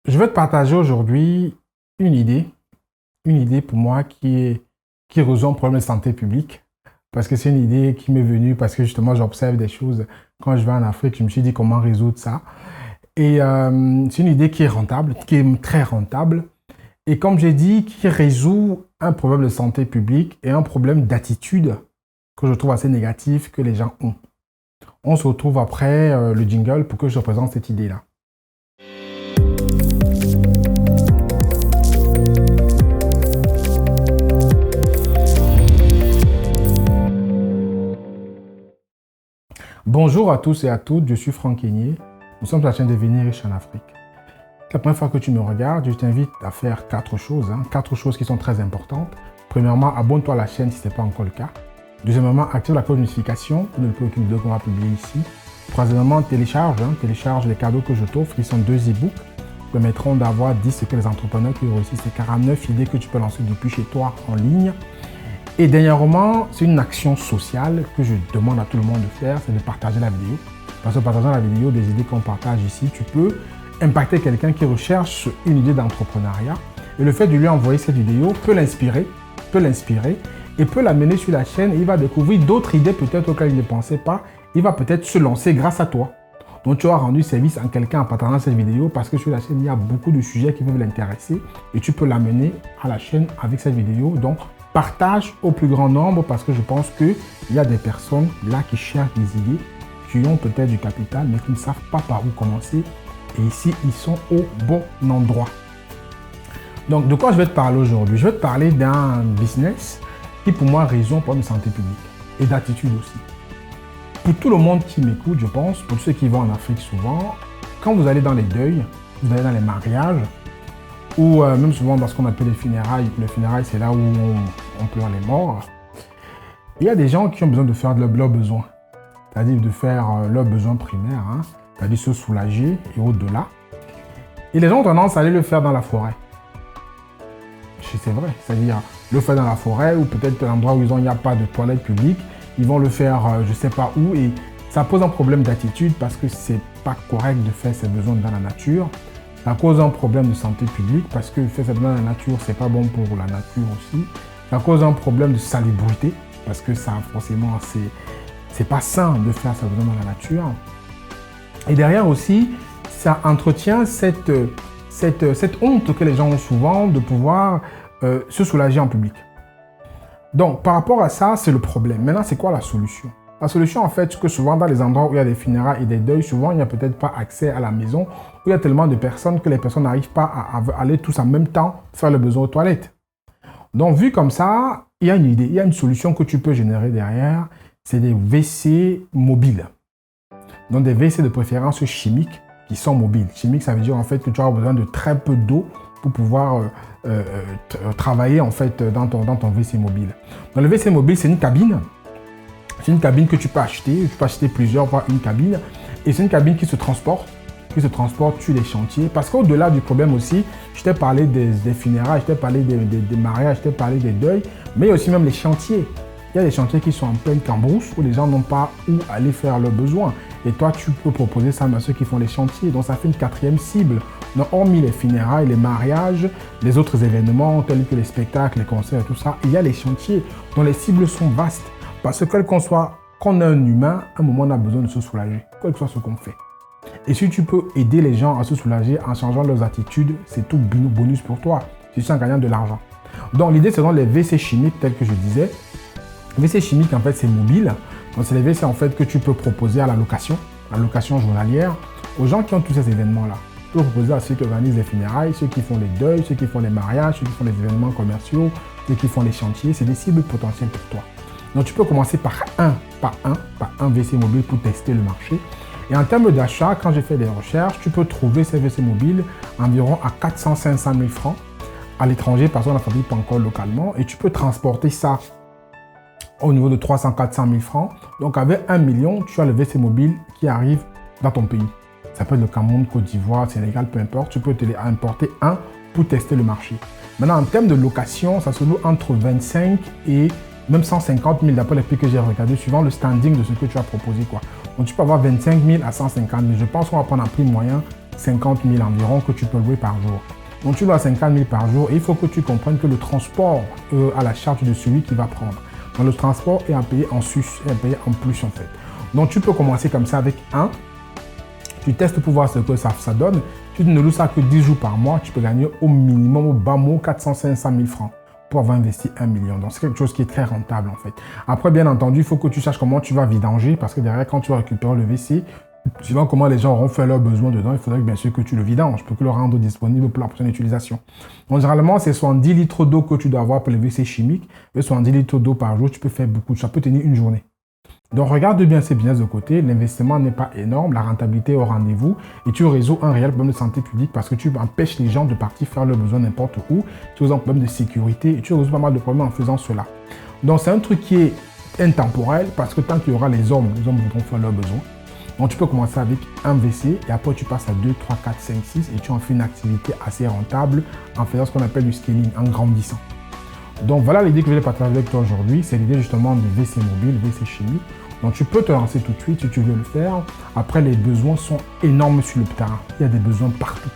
Je vais te partager aujourd'hui une idée pour moi qui résout un problème de santé publique. Parce que c'est une idée qui m'est venue parce que justement j'observe des choses quand je vais en Afrique. Je me suis dit comment résoudre ça. Et c'est une idée qui est rentable, qui est très rentable. Et comme j'ai dit, qui résout un problème de santé publique et un problème d'attitude que je trouve assez négatif que les gens ont. On se retrouve après le jingle pour que je te présente cette idée-là. Bonjour à tous et à toutes, je suis Franck Kenyé. Nous sommes sur la chaîne Devenir riche en Afrique. La première fois que tu me regardes, je t'invite à faire 4 choses. 4 choses qui sont très importantes. Premièrement, abonne-toi à la chaîne si ce n'est pas encore le cas. Deuxièmement, active la cloche de notification pour ne plus aucune vidéo qu'on va publier ici. Troisièmement, télécharge les cadeaux que je t'offre, qui sont 2 e-books qui permettront d'avoir 10 ce que les entrepreneurs qui réussissent, c'est 49 idées que tu peux lancer depuis chez toi en ligne. Et dernièrement, c'est une action sociale que je demande à tout le monde de faire, c'est de partager la vidéo. Parce que partageant la vidéo, des idées qu'on partage ici, tu peux impacter quelqu'un qui recherche une idée d'entrepreneuriat. Et le fait de lui envoyer cette vidéo peut l'inspirer et peut l'amener sur la chaîne et il va découvrir d'autres idées peut-être auxquelles il ne pensait pas. Il va peut-être se lancer grâce à toi. Donc tu as rendu service à quelqu'un en partageant cette vidéo parce que sur la chaîne, il y a beaucoup de sujets qui peuvent l'intéresser et tu peux l'amener à la chaîne avec cette vidéo. Donc, partage au plus grand nombre parce que je pense qu'il y a des personnes là qui cherchent des idées, qui ont peut-être du capital, mais qui ne savent pas par où commencer. Et ici, ils sont au bon endroit. Donc, de quoi je vais te parler aujourd'hui? Je vais te parler d'un business qui, pour moi, résout un problème de santé publique et d'attitude aussi. Pour tout le monde qui m'écoute, je pense, pour ceux qui vont en Afrique souvent, quand vous allez dans les deuils, vous allez dans les mariages, ou même souvent dans ce qu'on appelle les funérailles. Les funérailles, c'est là où on pleure les morts. Il y a des gens qui ont besoin de faire leurs besoins, c'est-à-dire de faire leurs besoins primaires, c'est-à-dire se soulager et au-delà. Et les gens ont tendance à aller le faire dans la forêt. C'est vrai, c'est-à-dire le faire dans la forêt ou peut-être l'endroit où il n'y a pas de toilette publique. Ils vont le faire je ne sais pas où et ça pose un problème d'attitude parce que c'est pas correct de faire ses besoins dans la nature. Ça cause un problème de santé publique parce que faire ça dans la nature, c'est pas bon pour la nature aussi. Ça cause un problème de salubrité parce que ça, forcément, c'est pas sain de faire ça dans la nature. Et derrière aussi, ça entretient cette honte que les gens ont souvent de pouvoir se soulager en public. Donc, par rapport à ça, c'est le problème. Maintenant, c'est quoi la solution? La solution, en fait, c'est que souvent, dans les endroits où il y a des funérailles et des deuils, souvent, il n'y a peut-être pas accès à la maison, où il y a tellement de personnes que les personnes n'arrivent pas à aller tous en même temps faire le besoin aux toilettes. Donc, vu comme ça, il y a une idée, il y a une solution que tu peux générer derrière, c'est des WC mobiles. Donc, des WC de préférence chimiques qui sont mobiles. Chimique, ça veut dire, en fait, que tu as besoin de très peu d'eau pour pouvoir travailler, en fait, dans ton WC mobile. Donc, le WC mobile, c'est une cabine. C'est une cabine que tu peux acheter plusieurs, voire une cabine. Et c'est une cabine qui se transporte sur les chantiers. Parce qu'au-delà du problème aussi, je t'ai parlé des funérailles, je t'ai parlé des mariages, je t'ai parlé des deuils, mais il y a aussi même les chantiers. Il y a des chantiers qui sont en pleine cambrousse où les gens n'ont pas où aller faire leurs besoins. Et toi, tu peux proposer ça à ceux qui font les chantiers. Donc, ça fait une 4e cible. Donc, hormis les funérailles, les mariages, les autres événements tels que les spectacles, les concerts et tout ça, il y a les chantiers dont les cibles sont vastes. Parce que quel qu'on est un humain, à un moment, on a besoin de se soulager, quel que soit ce qu'on fait. Et si tu peux aider les gens à se soulager en changeant leurs attitudes, c'est tout bonus pour toi. C'est juste en gagnant de l'argent. Donc, l'idée, c'est dans les WC chimiques, tels que je disais. Les WC chimiques, en fait, c'est mobile. Donc, c'est les WC, en fait, que tu peux proposer à la location journalière, aux gens qui ont tous ces événements-là. Tu peux proposer à ceux qui organisent les funérailles, ceux qui font les deuils, ceux qui font les mariages, ceux qui font les événements commerciaux, ceux qui font les chantiers. C'est des cibles potentielles pour toi. Donc, tu peux commencer par un WC mobile pour tester le marché. Et en termes d'achat, quand j'ai fait des recherches, tu peux trouver ces WC mobiles environ à 400-500 000 francs à l'étranger parce qu'on ne la fabrique pas encore localement. Et tu peux transporter ça au niveau de 300-400 000 francs. Donc, avec 1 million, tu as le WC mobile qui arrive dans ton pays. Ça peut être le Cameroun, Côte d'Ivoire, Sénégal, peu importe. Tu peux te les importer un pour tester le marché. Maintenant, en termes de location, ça se loue entre 25 et même 150 000 d'après les prix que j'ai regardé, suivant le standing de ce que tu as proposé, quoi. Donc, tu peux avoir 25 000 à 150 000. Je pense qu'on va prendre un prix moyen 50 000 environ que tu peux louer par jour. Donc tu loues à 50 000 par jour et il faut que tu comprennes que le transport à la charge de celui qui va prendre. Donc le transport est à payer en sus, est à payer en plus en fait. Donc tu peux commencer comme ça avec un. Tu testes pour voir ce que ça donne. Tu ne loues ça que 10 jours par mois, tu peux gagner au minimum, au bas mot, 400-500 000 francs pour avoir investi 1 million. Donc, c'est quelque chose qui est très rentable, en fait. Après, bien entendu, il faut que tu saches comment tu vas vidanger parce que derrière, quand tu vas récupérer le WC, suivant comment les gens auront fait leurs besoins dedans, il faudrait bien sûr que tu le vidanges pour que le rendre disponible pour la prochaine utilisation. Donc, généralement, c'est 70 litres d'eau que tu dois avoir pour les WC chimiques. Mais 70 litres d'eau par jour, tu peux faire beaucoup. Ça peut tenir une journée. Donc, regarde bien ces business de côté. L'investissement n'est pas énorme, la rentabilité est au rendez-vous et tu résous un réel problème de santé publique parce que tu empêches les gens de partir faire leurs besoins n'importe où. Tu résous un problème de sécurité et tu résous pas mal de problèmes en faisant cela. Donc, c'est un truc qui est intemporel parce que tant qu'il y aura les hommes voudront faire leurs besoins. Donc, tu peux commencer avec un WC et après, tu passes à 2, 3, 4, 5, 6 et tu en fais une activité assez rentable en faisant ce qu'on appelle du scaling, en grandissant. Donc, voilà l'idée que je vais partager avec toi aujourd'hui. C'est l'idée justement du WC mobile, WC chimique. Donc, tu peux te lancer tout de suite si tu veux le faire. Après, les besoins sont énormes sur le terrain. Il y a des besoins partout.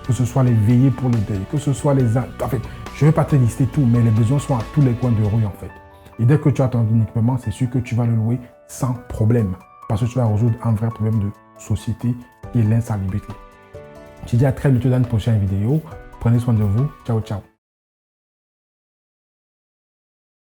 Que ce soit les veillées pour le deuil, que ce soit les... En fait, je ne vais pas te lister tout, mais les besoins sont à tous les coins de rue, en fait. Et dès que tu as ton équipement, c'est sûr que tu vas le louer sans problème. Parce que tu vas résoudre un vrai problème de société qui est l'insalubrité. Je te dis à très bientôt dans une prochaine vidéo. Prenez soin de vous. Ciao, ciao.